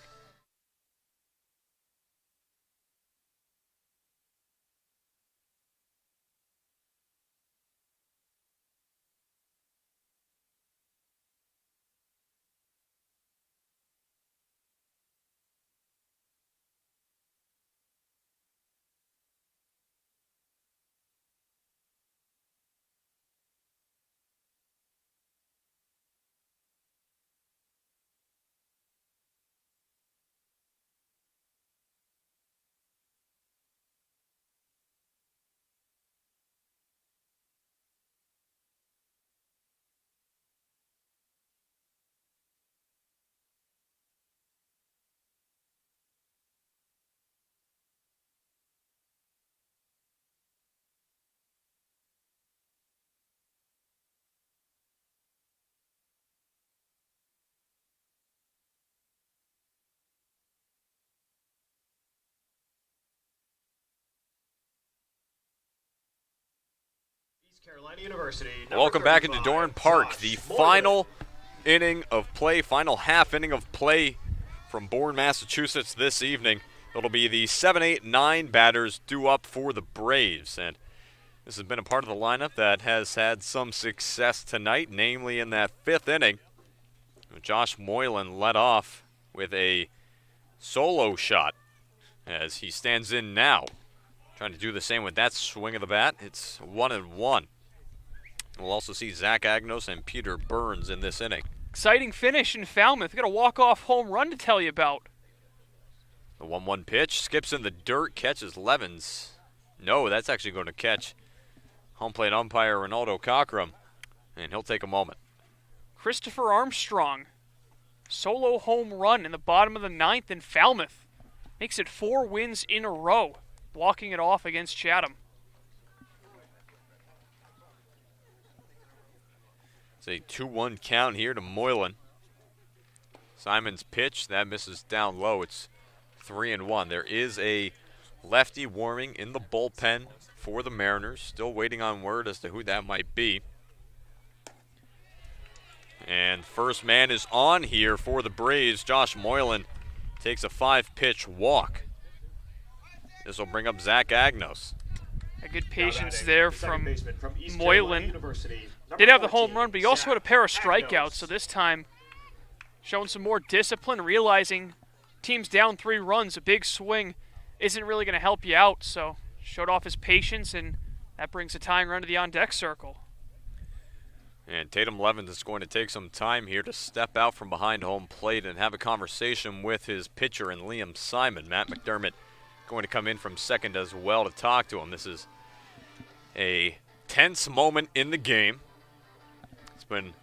[SPEAKER 3] Carolina University.
[SPEAKER 1] Welcome back into Dorn Park. The final inning of play, final half inning of play from Bourne, Massachusetts this evening. It'll be the 7, 8, 9 batters due up for the Braves. And this has been a part of the lineup that has had some success tonight, namely in that 5th inning. Josh Moylan led off with a solo shot as he stands in now. Trying to do the same with that swing of the bat. It's 1-1. We'll also see Zach Agnos and Peter Burns in this inning.
[SPEAKER 2] Exciting finish in Falmouth. Got a walk-off home run to tell you about.
[SPEAKER 1] The 1-1 pitch skips in the dirt, catches Levens. No, that's actually going to catch home plate umpire Ronaldo Cockrum, and he'll take a moment.
[SPEAKER 2] Christopher Armstrong, solo home run in the bottom of the 9th in Falmouth. Makes it 4 wins in a row, walking it off against Chatham.
[SPEAKER 1] It's a 2-1 count here to Moylan. Simon's pitch, that misses down low. It's 3-1. There is a lefty warming in the bullpen for the Mariners. Still waiting on word as to who that might be. And first man is on here for the Braves. Josh Moylan takes a 5-pitch walk. This will bring up Zach Agnos.
[SPEAKER 2] A good patience there from Moylan.
[SPEAKER 3] Did
[SPEAKER 2] Did have the home run, but he also had a pair of strikeouts, so this time showing some more discipline, realizing team's down 3 runs, a big swing isn't really going to help you out, so showed off his patience, and that brings a tying run to the on-deck circle.
[SPEAKER 1] And Tatum Levens is going to take some time here to step out from behind home plate and have a conversation with his pitcher and Liam Simon. Matt McDermott going to come in from second as well to talk to him. This is a tense moment in the game. It's been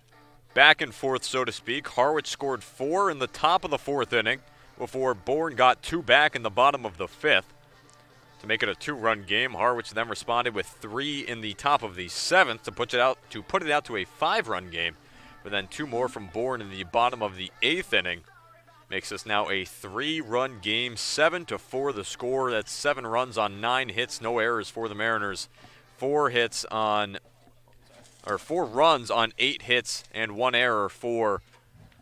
[SPEAKER 1] back and forth, so to speak. Harwich scored 4 in the top of the 4th inning before Bourne got 2 back in the bottom of the 5th. To make it a 2-run game, Harwich then responded with 3 in the top of the 7th to put it out to a 5-run game, but then 2 more from Bourne in the bottom of the 8th inning. Makes this now a 3-run game, 7-4 the score. That's 7 runs on 9 hits, no errors for the Mariners. 4 runs on 8 hits and 1 error for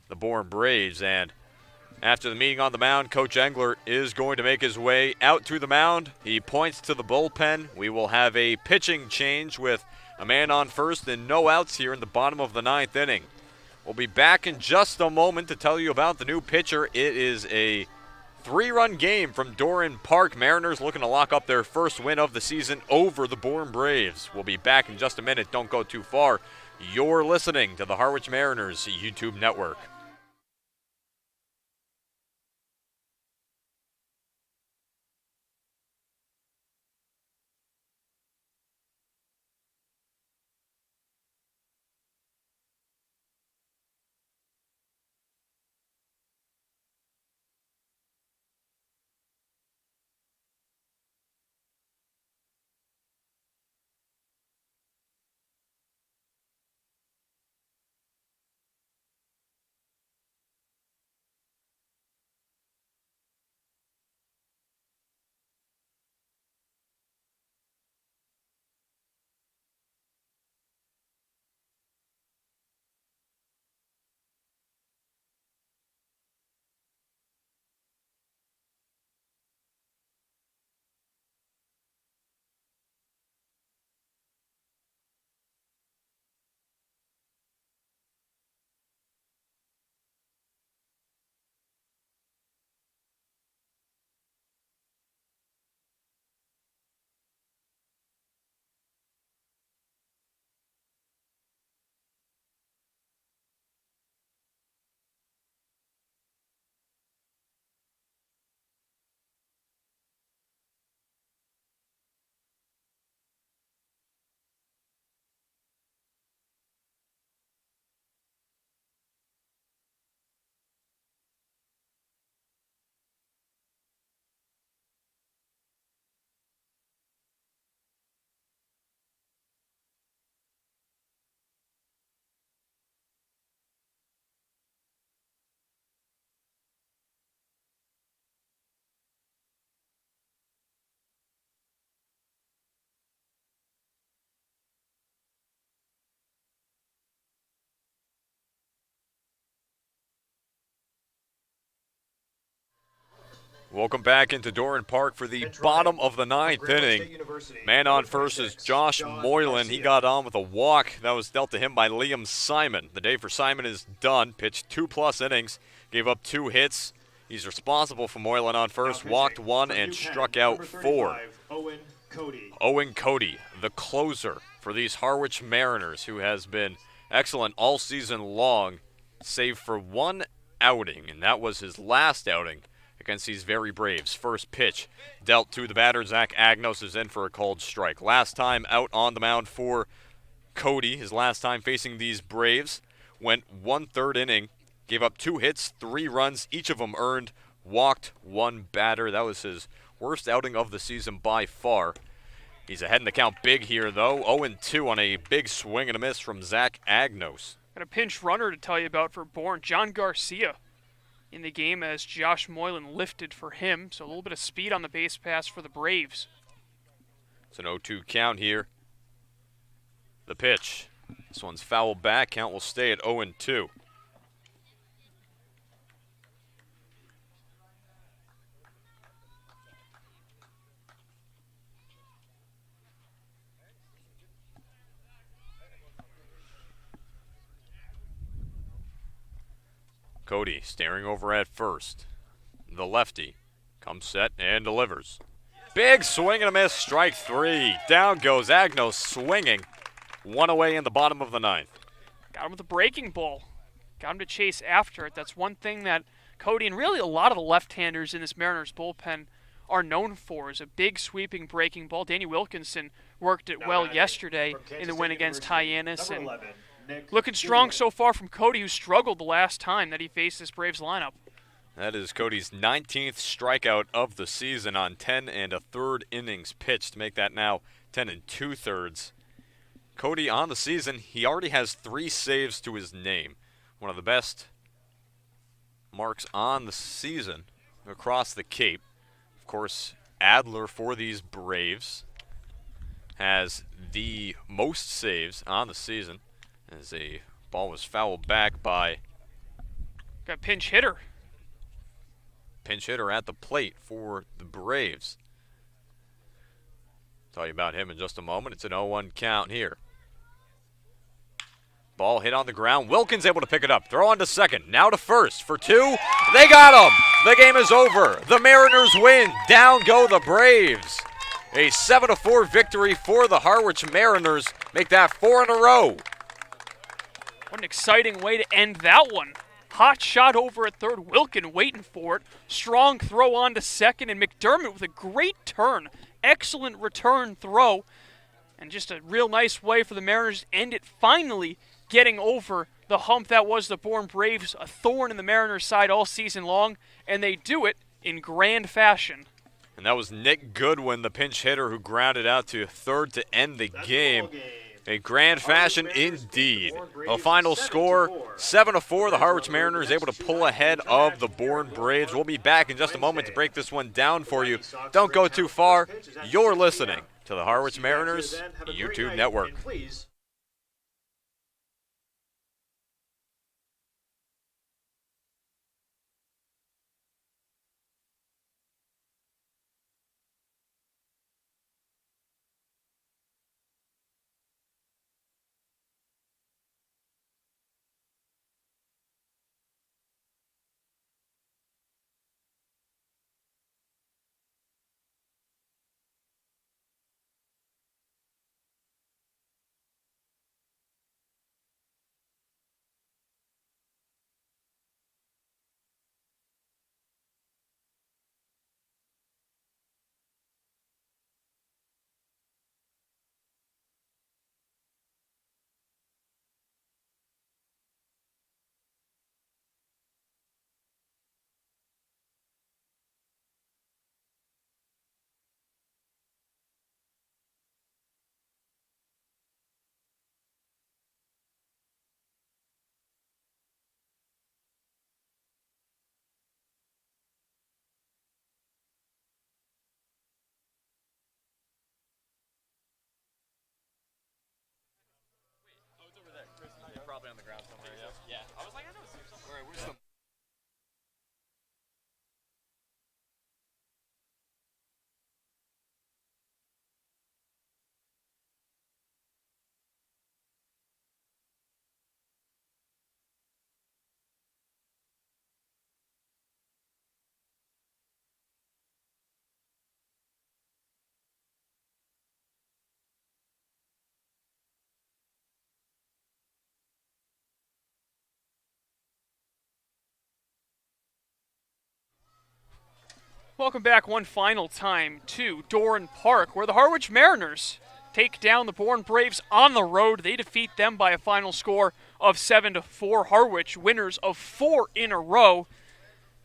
[SPEAKER 1] the Bourne Braves. And after the meeting on the mound, Coach Engler is going to make his way out to the mound. He points to the bullpen. We will have a pitching change with a man on first and no outs here in the bottom of the 9th inning. We'll be back in just a moment to tell you about the new pitcher. It is a 3-run game from Doran Park. Mariners looking to lock up their first win of the season over the Bourne Braves. We'll be back in just a minute. Don't go too far. You're listening to the Harwich Mariners YouTube network. Welcome back into Doran Park for the bottom of the 9th inning. Man on first is Josh Moylan. He got on with a walk that was dealt to him by Liam Simon. The day for Simon is done. Pitched 2+ innings, gave up 2 hits. He's responsible for Moylan on first, walked 1 and struck out 4. Owen Cody, the closer for these Harwich Mariners, who has been excellent all season long, save for 1 outing, and that was his last outing against these very Braves. First pitch dealt to the batter. Zach Agnos is in for a cold strike. Last time out on the mound for Cody, his last time facing these Braves, went 1/3 inning, gave up 2 hits, 3 runs, each of them earned, walked 1 batter. That was his worst outing of the season by far. He's ahead in the count big here, though. 0-2 on a big swing and a miss from Zach Agnos.
[SPEAKER 2] Got a pinch runner to tell you about for Bourne, John Garcia. in the game as Josh Moylan lifted for him. So a little bit of speed on the base pass for the Braves.
[SPEAKER 1] It's an 0-2 count here. The pitch. This one's fouled back. Count will stay at 0-2. Cody staring over at first. The lefty comes set and delivers. Big swing and a miss, strike 3. Down goes Agnos swinging. 1 away in the bottom of the 9th.
[SPEAKER 2] Got him with a breaking ball. Got him to chase after it. That's one thing that Cody and really a lot of the left-handers in this Mariners bullpen are known for, is a big sweeping breaking ball. Danny Wilkinson worked it well yesterday in the win against Hyannis. And looking strong so far from Cody, who struggled the last time that he faced this Braves lineup.
[SPEAKER 1] That is Cody's 19th strikeout of the season on 10 1/3 innings pitched to make that now 10 2/3. Cody on the season, he already has 3 saves to his name. One of the best marks on the season across the Cape. Of course, Adler for these Braves has the most saves on the season as a ball was fouled back by
[SPEAKER 2] got pinch hitter.
[SPEAKER 1] Pinch hitter at the plate for the Braves. Tell you about him in just a moment. It's an 0-1 count here. Ball hit on the ground. Wilkins able to pick it up. Throw on to second. Now to first for 2. They got him. The game is over. The Mariners win. Down go the Braves. A 7-4 victory for the Harwich Mariners. Make that 4 in a row.
[SPEAKER 2] What an exciting way to end that one. Hot shot over at third. Wilkin waiting for it. Strong throw on to second. And McDermott with a great turn. Excellent return throw. And just a real nice way for the Mariners to end it, finally getting over the hump that was the Bourne Braves, a thorn in the Mariners' side all season long, and they do it in grand fashion.
[SPEAKER 1] And that was Nick Goodwin, the pinch hitter, who grounded out to third to end the game. A grand fashion indeed. A final score, 7-4. The Harwich Mariners able to pull ahead of the Bourne Braves. We'll be back in just a moment to break this one down for you. Don't go too far. You're listening to the Harwich Mariners YouTube Network. Probably on the ground somewhere, yeah. I was like, I know it's somewhere. All right, where's the...
[SPEAKER 2] Welcome back one final time to Doran Park, where the Harwich Mariners take down the Bourne Braves on the road. They defeat them by a final score of 7-4. Harwich, winners of 4 in a row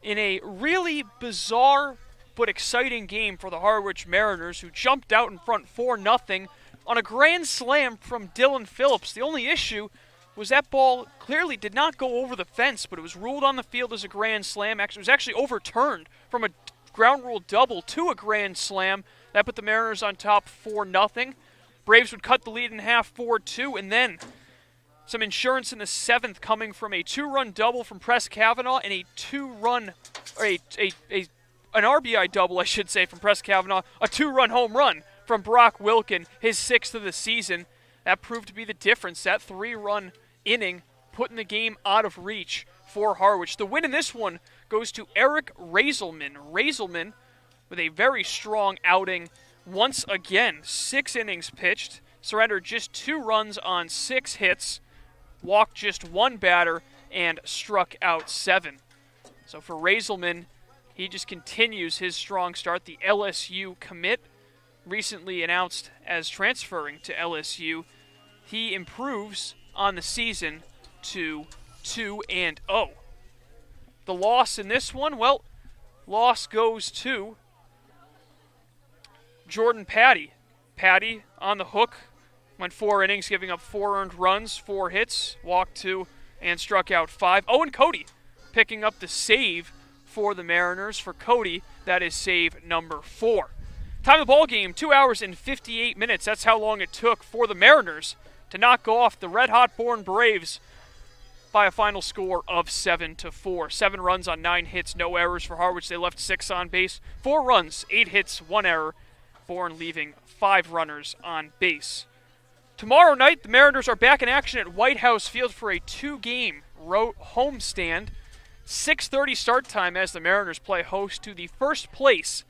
[SPEAKER 2] in a really bizarre but exciting game for the Harwich Mariners, who jumped out in front 4-0 on a grand slam from Dylan Phillips. The only issue was that ball clearly did not go over the fence, but it was ruled on the field as a grand slam. Actually, it was actually overturned from a ground rule double to a grand slam. That put the Mariners on top 4-0. Braves would cut the lead in half 4-2, and then some insurance in the 7th coming from a 2-run double from Press Kavanaugh and a 2-run, or an RBI double, I should say, from Press Kavanaugh, a 2-run home run from Brock Wilken, his 6th of the season. That proved to be the difference. That 3-run inning putting the game out of reach for Harwich. The win in this one goes to Eric Raiselman. Raiselman with a very strong outing once again. 6 innings pitched, surrendered just 2 runs on 6 hits, walked just 1 batter, and struck out 7. So for Raiselman, he just continues his strong start. The LSU commit, recently announced as transferring to LSU, he improves on the season to 2-0. The loss in this one, well, loss goes to Jordan Patty. Patty on the hook, went 4 innings, giving up 4 earned runs, 4 hits, walked 2, and struck out 5. Owen Cody picking up the save for the Mariners. For Cody, that is save number 4. Time of the ball game, 2 hours and 58 minutes. That's how long it took for the Mariners to knock off the red-hot Bourne Braves by a final score of 7-4. 7 runs on 9 hits, no errors for Harwich. They left 6 on base. 4 runs, 8 hits, 1 error. Bourne leaving 5 runners on base. Tomorrow night, the Mariners are back in action at White House Field for a 2-game homestand. 6:30 start time as the Mariners play host to the first place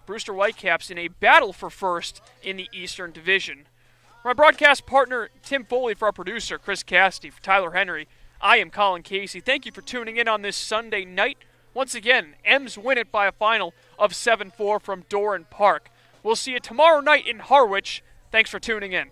[SPEAKER 2] Brewster Whitecaps in a battle for first in the Eastern Division. For my broadcast partner, Tim Foley, for our producer, Chris Cassidy, for Tyler Henry, I am Colin Casey. Thank you for tuning in on this Sunday night. Once again, M's win it by a final of 7-4 from Doran Park. We'll see you tomorrow night in Harwich. Thanks for tuning in.